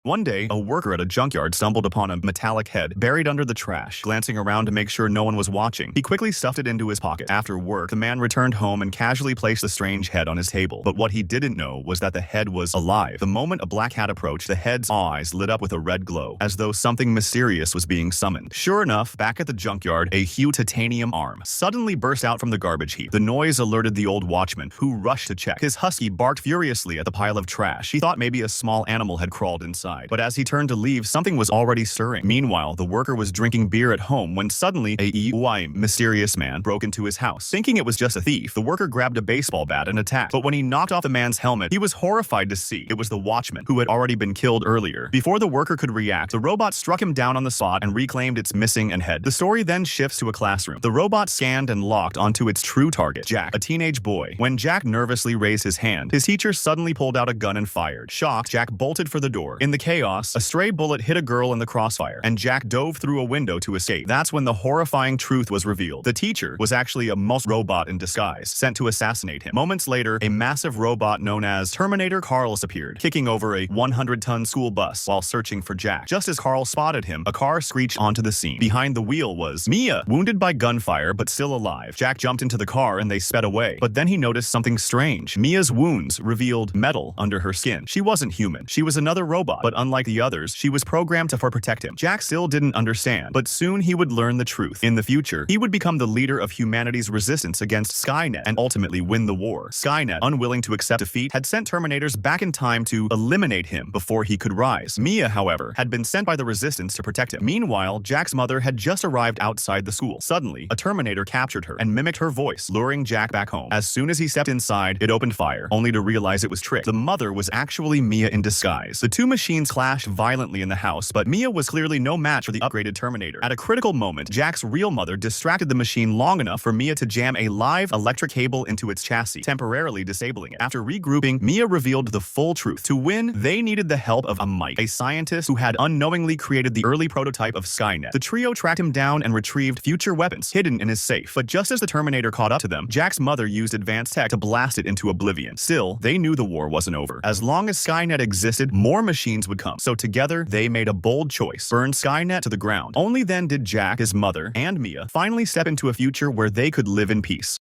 One day, a worker at a junkyard stumbled upon a metallic head buried under the trash. Glancing around to make sure no one was watching, he quickly stuffed it into his pocket. After work, the man returned home and casually placed the strange head on his table. But what he didn't know was that the head was alive. The moment a black cat approached, the head's eyes lit up with a red glow, as though something mysterious was being summoned. Sure enough, back at the junkyard, a huge titanium arm suddenly burst out from the garbage heap. The noise alerted the old watchman, who rushed to check. His husky barked furiously at the pile of trash. He thought maybe a small animal had crawled inside. But as he turned to leave, something was already stirring. Meanwhile, the worker was drinking beer at home when suddenly a mysterious man broke into his house. Thinking it was just a thief, the worker grabbed a baseball bat and attacked. But when he knocked off the man's helmet, he was horrified to see it was the watchman, who had already been killed earlier. Before the worker could react, the robot struck him down on the spot and reclaimed its missing head. The story then shifts to a classroom. The robot scanned and locked onto its true target, Jack, a teenage boy. When Jack nervously raised his hand, his teacher suddenly pulled out a gun and fired. Shocked, Jack bolted for the door. In the chaos, a stray bullet hit a girl in the crossfire, and Jack dove through a window to escape. That's when the horrifying truth was revealed. The teacher was actually a robot in disguise, sent to assassinate him. Moments later, a massive robot known as Terminator Carlos appeared, kicking over a 100-ton school bus while searching for Jack. Just as Carl spotted him, a car screeched onto the scene. Behind the wheel was Mia, wounded by gunfire but still alive. Jack jumped into the car and they sped away. But then he noticed something strange. Mia's wounds revealed metal under her skin. She wasn't human. She was another robot, but unlike the others, she was programmed to protect him. Jack still didn't understand, but soon he would learn the truth. In the future, he would become the leader of humanity's resistance against Skynet and ultimately win the war. Skynet, unwilling to accept defeat, had sent Terminators back in time to eliminate him before he could rise. Mia, however, had been sent by the resistance to protect him. Meanwhile, Jack's mother had just arrived outside the school. Suddenly, a Terminator captured her and mimicked her voice, luring Jack back home. As soon as he stepped inside, it opened fire, only to realize it was tricked. The mother was actually Mia in disguise. The two machines clashed violently in the house, but Mia was clearly no match for the upgraded Terminator. At a critical moment, Jack's real mother distracted the machine long enough for Mia to jam a live electric cable into its chassis, temporarily disabling it. After regrouping, Mia revealed the full truth. To win, they needed the help of Mike, a scientist who had unknowingly created the early prototype of Skynet. The trio tracked him down and retrieved future weapons hidden in his safe. But just as the Terminator caught up to them, Jack's mother used advanced tech to blast it into oblivion. Still, they knew the war wasn't over. As long as Skynet existed, more machines would come. So together, they made a bold choice: burn Skynet to the ground. Only then did Jack, his mother, and Mia finally step into a future where they could live in peace.